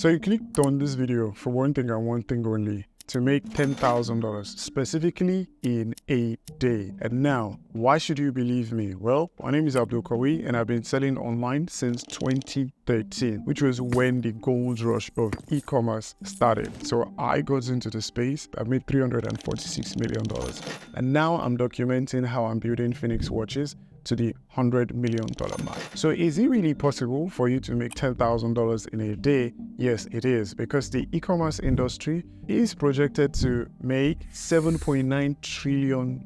So you clicked on this video for one thing and one thing only, to make $10,000 specifically in a day. And now, why should you believe me? Well, my name is Abdul-Qawiyy and I've been selling online since 2013, which was when the gold rush of e-commerce started. So I got into the space. I made $346 million. And now I'm documenting how I'm building Phoenix watches to the $100 million mark. So is it really possible for you to make $10,000 in a day? Yes, it is, because the e-commerce industry is projected to make $7.9 trillion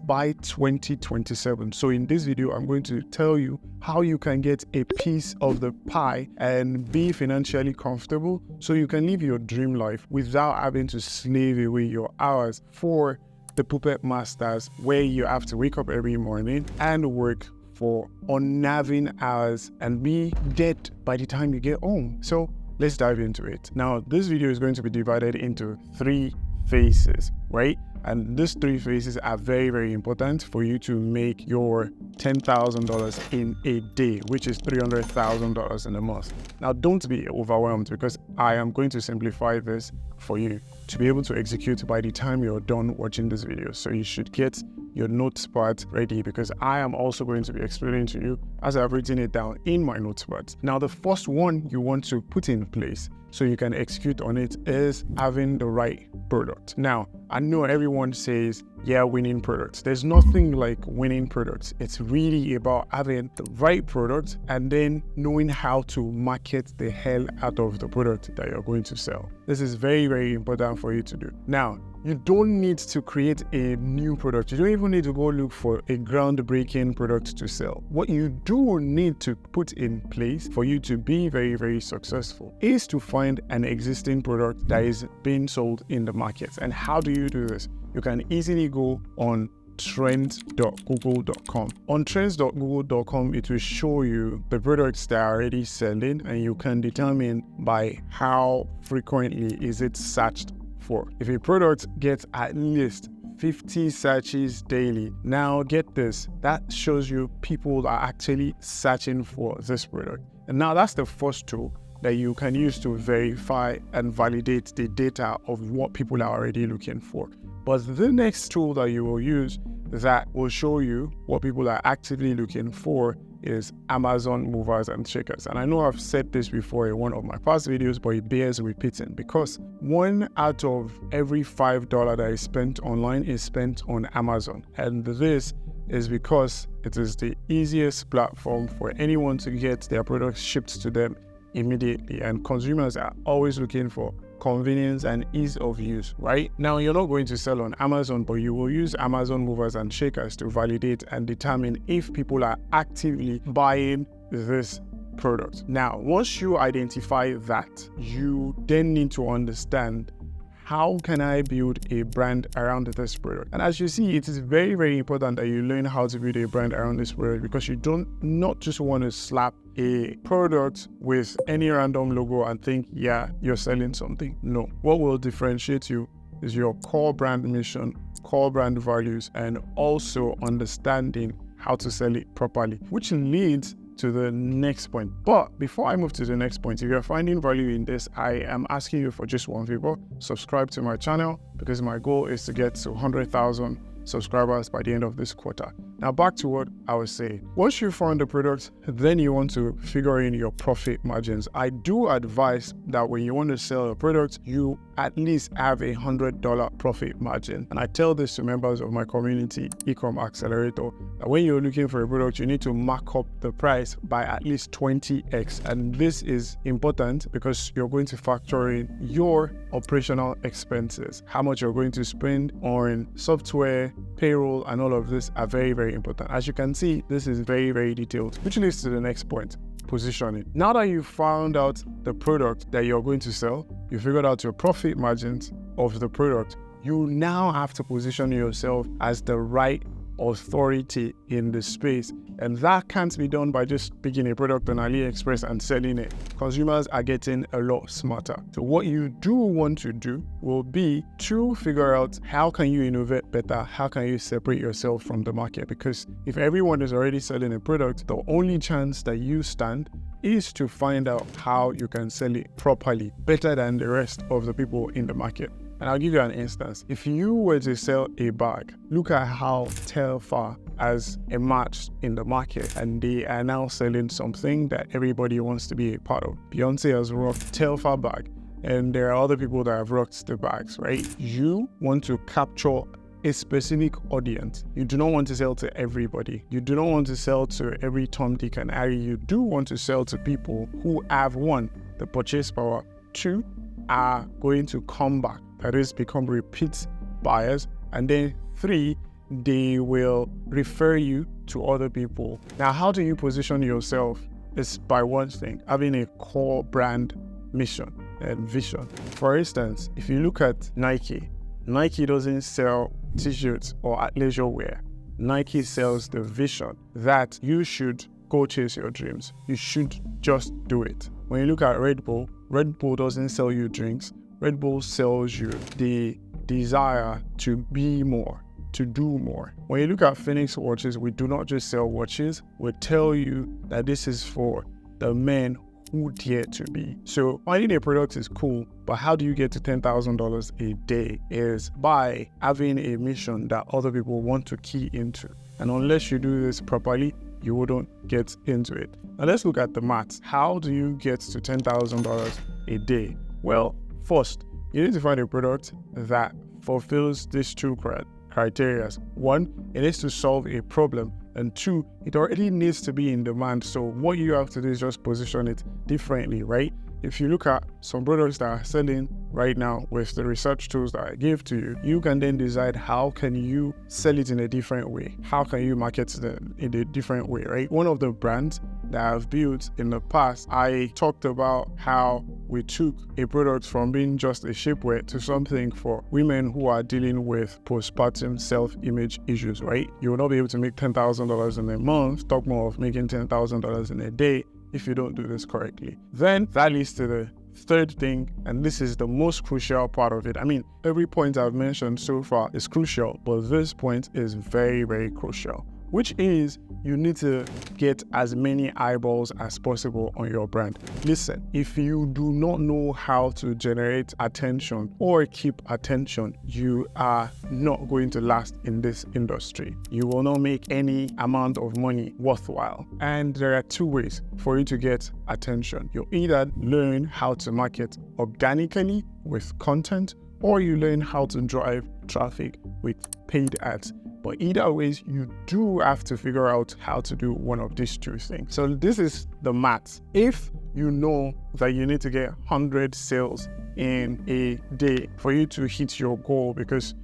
by 2027. So in this video, I'm going to tell you how you can get a piece of the pie and be financially comfortable so you can live your dream life without having to slave away your hours for the puppet masters, where you have to wake up every morning and work for unnerving hours and be dead by the time you get home. So let's dive into it. Now, this video is going to be divided into 3 phases, right? And these 3 phases are very, very important for you to make your $10,000 in a day, which is $300,000 in a month. Now, don't be overwhelmed, because I am going to simplify this for you to be able to execute by the time you're done watching this video. So you should get your notepad ready, because I am also going to be explaining to you as I've written it down in my notepad. Now, the first one you want to put in place so you can execute on it is having the right product. Now, I know everyone says, yeah, winning products. There's nothing like winning products. It's really about having the right product and then knowing how to market the hell out of the product that you're going to sell. This is very, very important for you to do. Now, you don't need to create a new product. You don't even need to go look for a groundbreaking product to sell. What you do need to put in place for you to be very, very successful is to find an existing product that is being sold in the market. And how do you do this? You can easily go on trends.google.com. On trends.google.com, it will show you the products that are already selling, and you can determine by how frequently is it searched for. If a product gets at least 50 searches daily, now get this, that shows you people are actually searching for this product. And now that's the first tool that you can use to verify and validate the data of what people are already looking for. But the next tool that you will use that will show you what people are actively looking for is Amazon movers and shakers. And I know I've said this before in one of my past videos, but it bears repeating, because 1 out of every $5 that is spent online is spent on Amazon. And this is because it is the easiest platform for anyone to get their products shipped to them immediately. And consumers are always looking for convenience and ease of use, right? Now, you're not going to sell on Amazon, but you will use Amazon movers and shakers to validate and determine if people are actively buying this product. Now, once you identify that, you then need to understand, how can I build a brand around this product? And as you see, it is very, very important that you learn how to build a brand around this product, because you don't not just want to slap a product with any random logo and think, yeah, you're selling something. No, what will differentiate you is your core brand mission, core brand values, and also understanding how to sell it properly, which leads to the next point. But before I move to the next point, if you're finding value in this, I am asking you for just one favor: subscribe to my channel, because my goal is to get to 100,000 subscribers by the end of this quarter. Now, back to what I was saying. Once you found the product, then you want to figure in your profit margins. I do advise that when you want to sell a product, you at least have a $100 profit margin. And I tell this to members of my community, Ecom Accelerator, that when you're looking for a product, you need to mark up the price by at least 20x. And this is important because you're going to factor in your operational expenses. How much you're going to spend on software, payroll, and all of this are very, very important. As you can see, this is very, very detailed, which leads to the next point: positioning. Now that you've found out the product that you're going to sell, you figured out your profit margins of the product, you now have to position yourself as the right authority in the space And that can't be done by just picking a product on AliExpress and selling it. Consumers are getting a lot smarter. So what you do want to do will be to figure out how can you innovate better, how can you separate yourself from the market? Because if everyone is already selling a product, the only chance that you stand is to find out how you can sell it properly, better than the rest of the people in the market. And I'll give you an instance. If you were to sell a bag, look at how Telfar has emerged in the market, and they are now selling something that everybody wants to be a part of. Beyonce has rocked Telfar bag, and there are other people that have rocked the bags, right? You want to capture a specific audience. You do not want to sell to everybody. You do not want to sell to every Tom, Dick, and Harry. You do want to sell to people who have, one, the purchase power, two, are going to come back, that is, become repeat buyers, and then three, they will refer you to other people. Now, how do you position yourself? Is by one thing, having a core brand mission and vision. For instance, if you look at Nike doesn't sell t-shirts or athleisure wear. Nike sells the vision that you should go chase your dreams. You should just do it. When you look at Red Bull doesn't sell you drinks. Red Bull sells you the desire to be more, to do more. When you look at Phoenix watches, we do not just sell watches. We tell you that this is for the men who dare to be. So finding a product is cool, but how do you get to $10,000 a day is by having a mission that other people want to key into. And unless you do this properly, you wouldn't get into it. Now let's look at the maths. How do you get to $10,000 a day? Well, first, you need to find a product that fulfills these two criteria. One, it needs to solve a problem. And two, it already needs to be in demand. So what you have to do is just position it differently, right? If you look at some products that are selling right now with the research tools that I gave to you, you can then decide how can you sell it in a different way? How can you market it in a different way, right? One of the brands that I've built in the past, I talked about how we took a product from being just a shapewear to something for women who are dealing with postpartum self-image issues, right? You will not be able to make $10,000 in a month, talk more of making $10,000 in a day if you don't do this correctly. Then that leads to the third thing, and this is the most crucial part of it. I mean, every point I've mentioned so far is crucial, but this point is very, very crucial, which is you need to get as many eyeballs as possible on your brand. Listen, if you do not know how to generate attention or keep attention, you are not going to last in this industry. You will not make any amount of money worthwhile. And there are two ways for you to get attention. You either learn how to market organically with content, or you learn how to drive traffic with paid ads. But either ways, you do have to figure out how to do one of these two things. So this is the maths. If you know that you need to get 100 sales in a day for you to hit your goal, because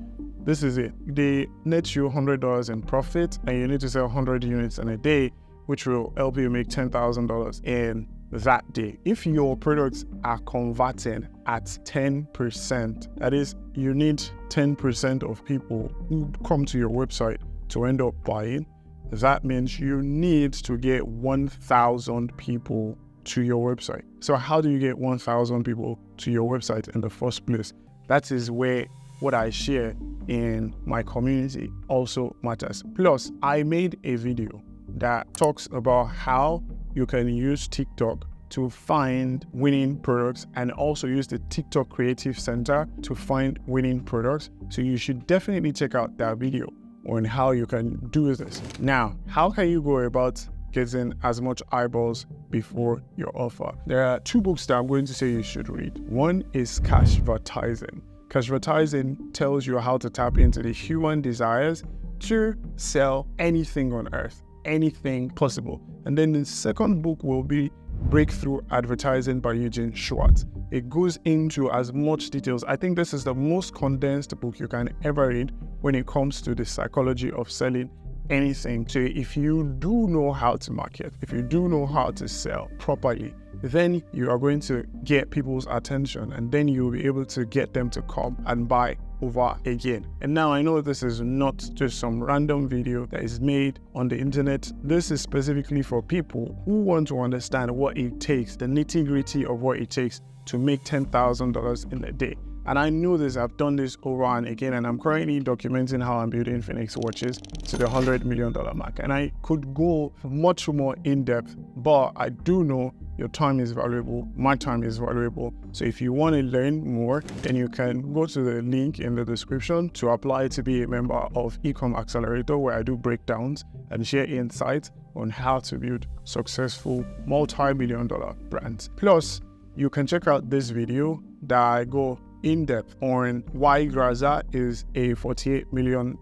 this is it. They net you $100 in profit, and you need to sell 100 units in a day, which will help you make $10,000 in that day. If your products are converting at 10%, that is, you need 10% of people who come to your website to end up buying, that means you need to get 1,000 people to your website. So how do you get 1,000 people to your website in the first place? That is where what I share in my community also matters. Plus, I made a video that talks about how you can use TikTok to find winning products, and also use the TikTok Creative Center to find winning products. So you should definitely check out that video on how you can do this. Now, how can you go about getting as much eyeballs before your offer? There are two books that I'm going to say you should read. One is Cashvertising. Cashvertising tells you how to tap into the human desires to sell anything on earth, anything possible. And then the second book will be Breakthrough Advertising by Eugene Schwartz. It goes into as much details. I think this is the most condensed book you can ever read when it comes to the psychology of selling anything. So if you do know how to market, if you do know how to sell properly, then you are going to get people's attention, and then you'll be able to get them to come and buy over again. And now I know this is not just some random video that is made on the internet. This is specifically for people who want to understand what it takes, the nitty-gritty of what it takes to make $10,000 in a day. And I know this, I've done this over and again, and I'm currently documenting how I'm building Phoenix watches to the $100 million mark. And I could go much more in depth, but I do know your time is valuable, my time is valuable. So if you want to learn more, then you can go to the link in the description to apply to be a member of Ecom Accelerator, where I do breakdowns and share insights on how to build successful multi-million-dollar brands. Plus, you can check out this video that I go in depth on why Graza is a $48 million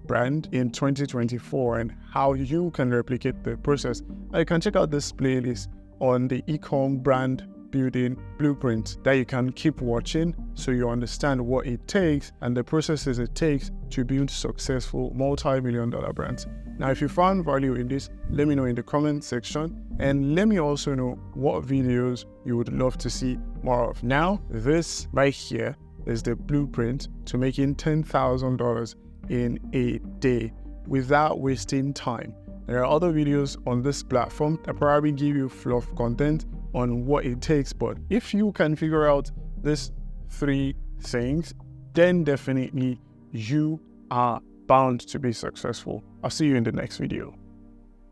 brand in 2024 and how you can replicate the process. You can check out this playlist on the Ecom brand building blueprint that you can keep watching, so you understand what it takes and the processes it takes to build successful multi-million-dollar brands. Now, if you found value in this, let me know in the comment section, and let me also know what videos you would love to see more of. Now, this right here is the blueprint to making $10,000 in a day without wasting time. There are other videos on this platform that probably give you fluff content on what it takes, but if you can figure out these 3 things, then definitely you are bound to be successful. I'll see you in the next video.